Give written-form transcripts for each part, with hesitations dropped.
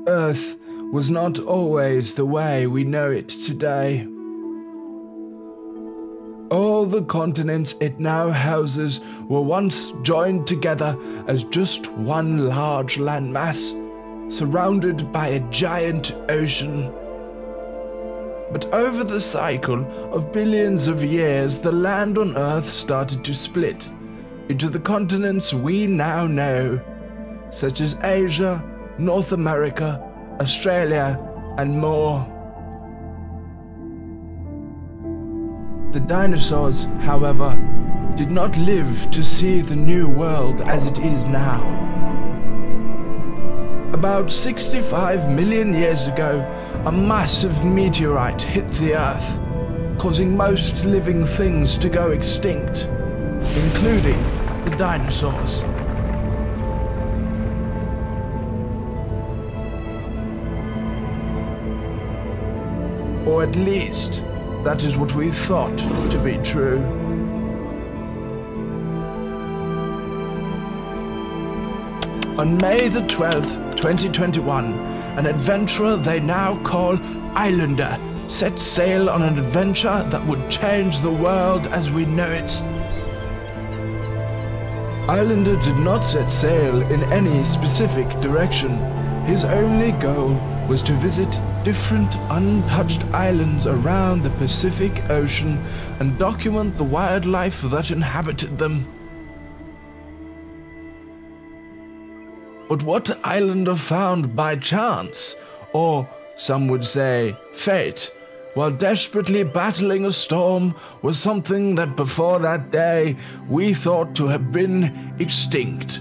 Earth was not always the way we know it today. All the continents it now houses were once joined together as just one large landmass, surrounded by a giant ocean. But over the cycle of billions of years, the land on Earth started to split into the continents we now know, such as Asia, North America, Australia, and more. The dinosaurs, however, did not live to see the new world as it is now. About 65 million years ago, a massive meteorite hit the Earth, causing most living things to go extinct, including the dinosaurs. Or at least, that is what we thought to be true. On May the 12th, 2021, an adventurer they now call Islander set sail on an adventure that would change the world as we know it. Islander did not set sail in any specific direction. His only goal was to visit different untouched islands around the Pacific Ocean and document the wildlife that inhabited them. But what Islander found by chance, or some would say fate, while desperately battling a storm, was something that before that day we thought to have been extinct.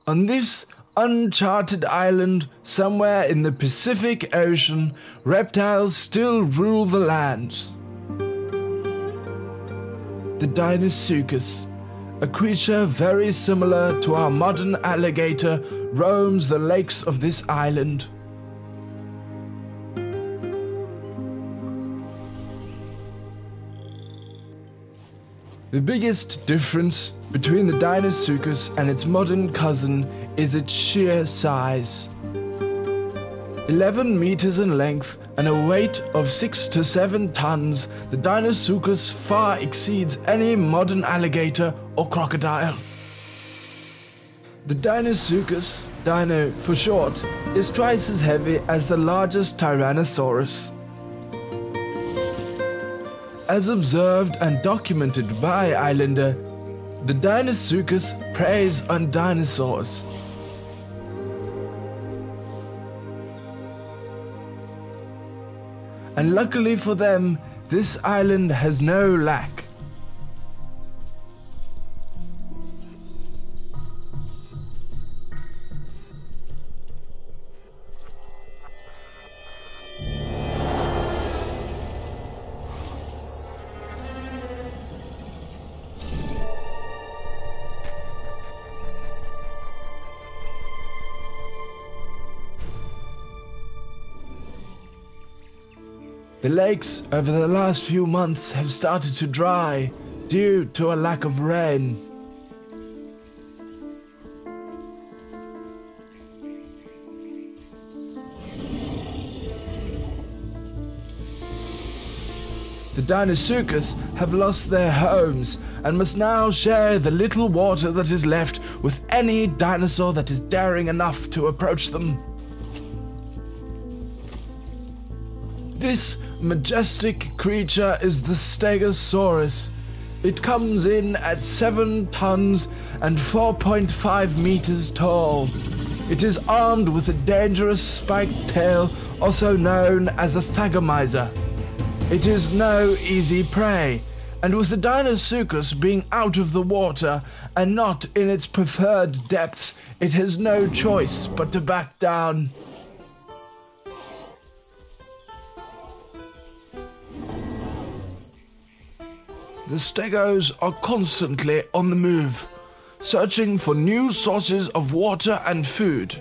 On this uncharted island, somewhere in the Pacific Ocean, reptiles still rule the lands. The Deinosuchus, a creature very similar to our modern alligator, roams the lakes of this island. The biggest difference between the Deinosuchus and its modern cousin is its sheer size. 11 meters in length and a weight of 6 to 7 tons, the Deinosuchus far exceeds any modern alligator or crocodile. The Deinosuchus, Dino for short, is twice as heavy as the largest Tyrannosaurus. As observed and documented by Islander, the Deinosuchus preys on dinosaurs. And luckily for them, this island has no lack. The lakes over the last few months have started to dry due to a lack of rain. The Deinosuchus have lost their homes and must now share the little water that is left with any dinosaur that is daring enough to approach them. This majestic creature is the Stegosaurus. It comes in at 7 tons and 4.5 meters tall. It is armed with a dangerous spiked tail, also known as a thagomizer. It is no easy prey, And with the Deinosuchus being out of the water and not in its preferred depths, it has no choice but to back down. The stegos are constantly on the move, searching for new sources of water and food.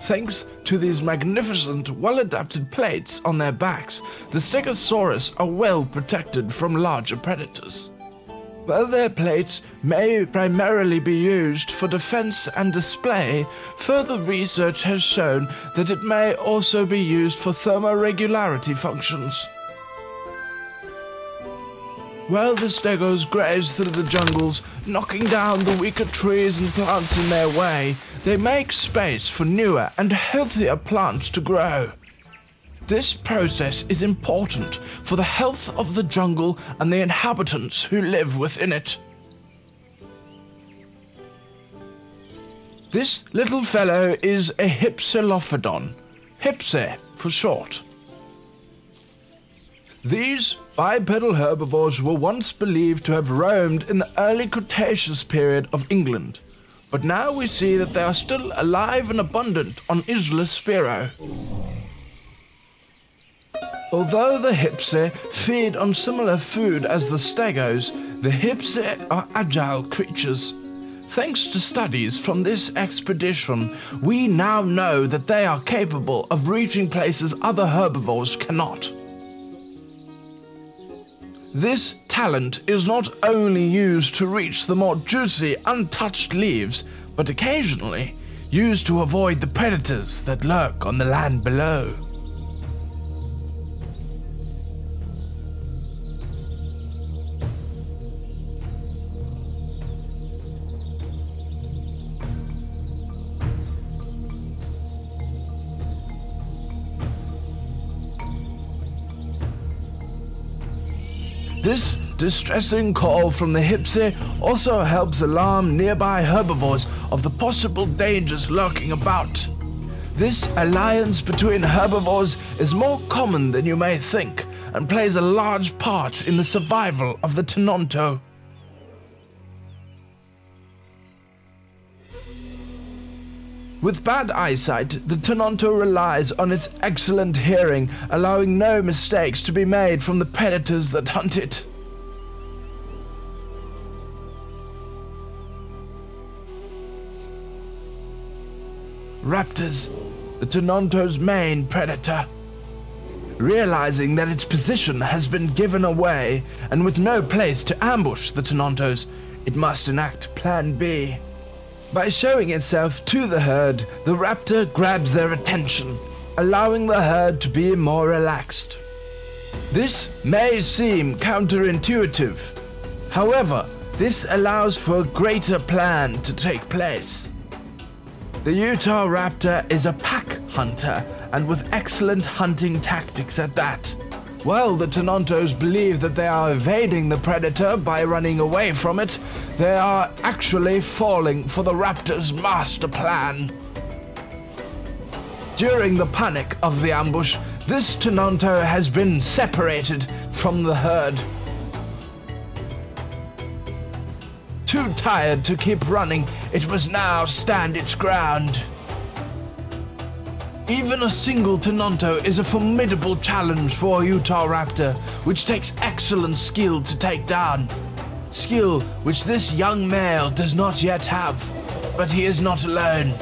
Thanks to these magnificent, well-adapted plates on their backs, the Stegosaurus are well protected from larger predators. While their plates may primarily be used for defense and display, further research has shown that it may also be used for thermoregularity functions. While the stegos graze through the jungles, knocking down the weaker trees and plants in their way, they make space for newer and healthier plants to grow. This process is important for the health of the jungle and the inhabitants who live within it. This little fellow is a Hypsylophodon, Hypsy for short. These bipedal herbivores were once believed to have roamed in the early Cretaceous period of England, but now we see that they are still alive and abundant on Isla Spiro. Although the Hypsy feed on similar food as the stegos, the Hypsy are agile creatures. Thanks to studies from this expedition, we now know that they are capable of reaching places other herbivores cannot. This talent is not only used to reach the more juicy, untouched leaves, but occasionally used to avoid the predators that lurk on the land below. This distressing call from the Hypsy also helps alarm nearby herbivores of the possible dangers lurking about. This alliance between herbivores is more common than you may think and plays a large part in the survival of the Tenonto. With bad eyesight, the Tenonto relies on its excellent hearing, allowing no mistakes to be made from the predators that hunt it. Raptors, the Tenonto's main predator. Realizing that its position has been given away, and with no place to ambush the Tenontos, it must enact Plan B. By showing itself to the herd, the raptor grabs their attention, allowing the herd to be more relaxed. This may seem counterintuitive. However, this allows for a greater plan to take place. The Utah raptor is a pack hunter, and with excellent hunting tactics at that. While the Tenontos believe that they are evading the predator by running away from it, they are actually falling for the raptor's master plan. During the panic of the ambush, this Tenonto has been separated from the herd. Too tired to keep running, it must now stand its ground. Even a single Tenonto is a formidable challenge for a Utah raptor, which takes excellent skill to take down. Skill which this young male does not yet have, but he is not alone.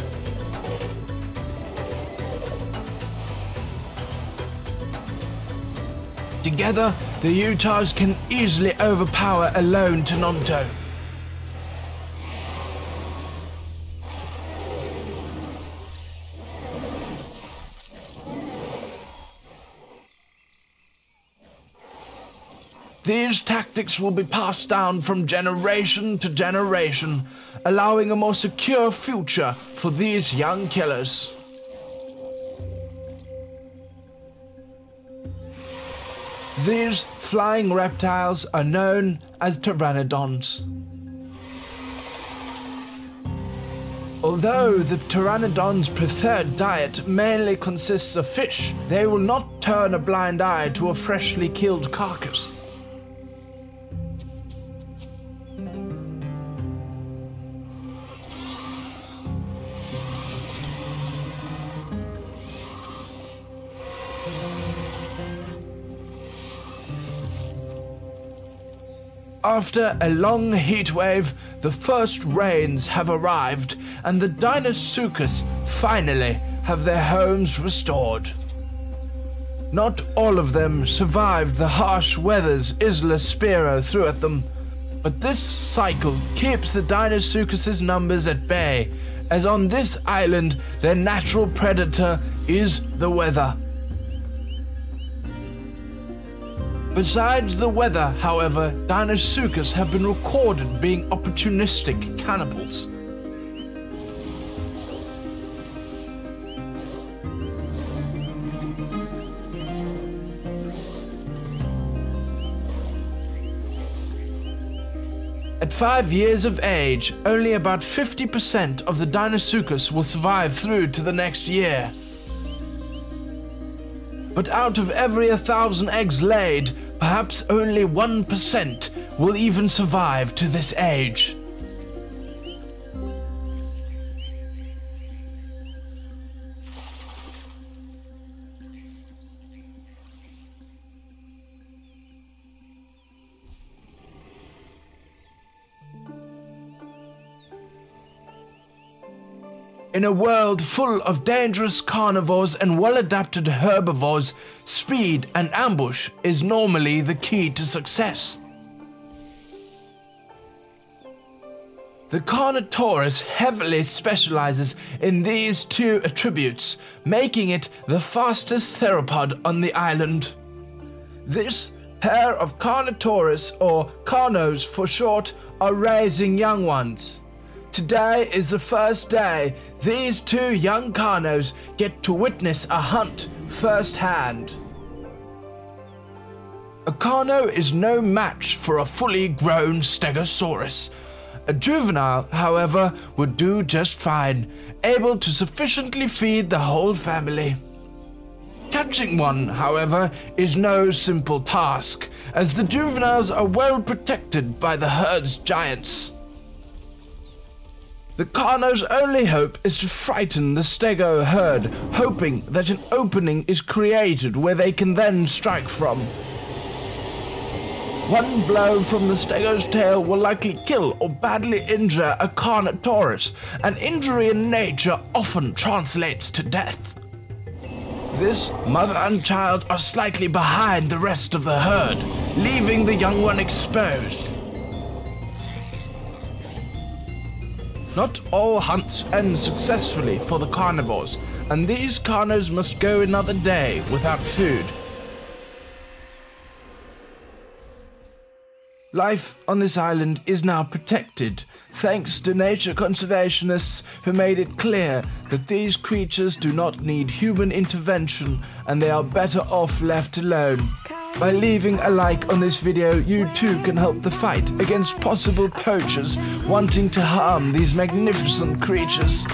Together, the Utahs can easily overpower a lone Tenonto. These tactics will be passed down from generation to generation, allowing a more secure future for these young killers. These flying reptiles are known as Pteranodons. Although the Pteranodons' preferred diet mainly consists of fish, they will not turn a blind eye to a freshly killed carcass. After a long heat wave, the first rains have arrived, and the Deinosuchus finally have their homes restored. Not all of them survived the harsh weathers Isla Spiro threw at them, but this cycle keeps the Deinosuchus' numbers at bay, as on this island their natural predator is the weather. Besides the weather, however, Deinosuchus have been recorded being opportunistic cannibals. At 5 years of age, only about 50% of the Deinosuchus will survive through to the next year. But out of every 1,000 eggs laid, perhaps only 1% will even survive to this age. In a world full of dangerous carnivores and well-adapted herbivores, speed and ambush is normally the key to success. The Carnotaurus heavily specializes in these two attributes, making it the fastest theropod on the island. This pair of Carnotaurus, or Carnos for short, are raising young ones. Today is the first day these two young Carnos get to witness a hunt firsthand. A Carno is no match for a fully grown Stegosaurus. A juvenile, however, would do just fine, able to sufficiently feed the whole family. Catching one, however, is no simple task, as the juveniles are well protected by the herd's giants. The Carno's only hope is to frighten the Stego herd, hoping that an opening is created where they can then strike from. One blow from the Stego's tail will likely kill or badly injure a Carnotaurus. An injury in nature often translates to death. This mother and child are slightly behind the rest of the herd, leaving the young one exposed. Not all hunts end successfully for the carnivores, and these Carnos must go another day without food. Life on this island is now protected, thanks to nature conservationists who made it clear that these creatures do not need human intervention and they are better off left alone. By leaving a like on this video, you too can help the fight against possible poachers wanting to harm these magnificent creatures.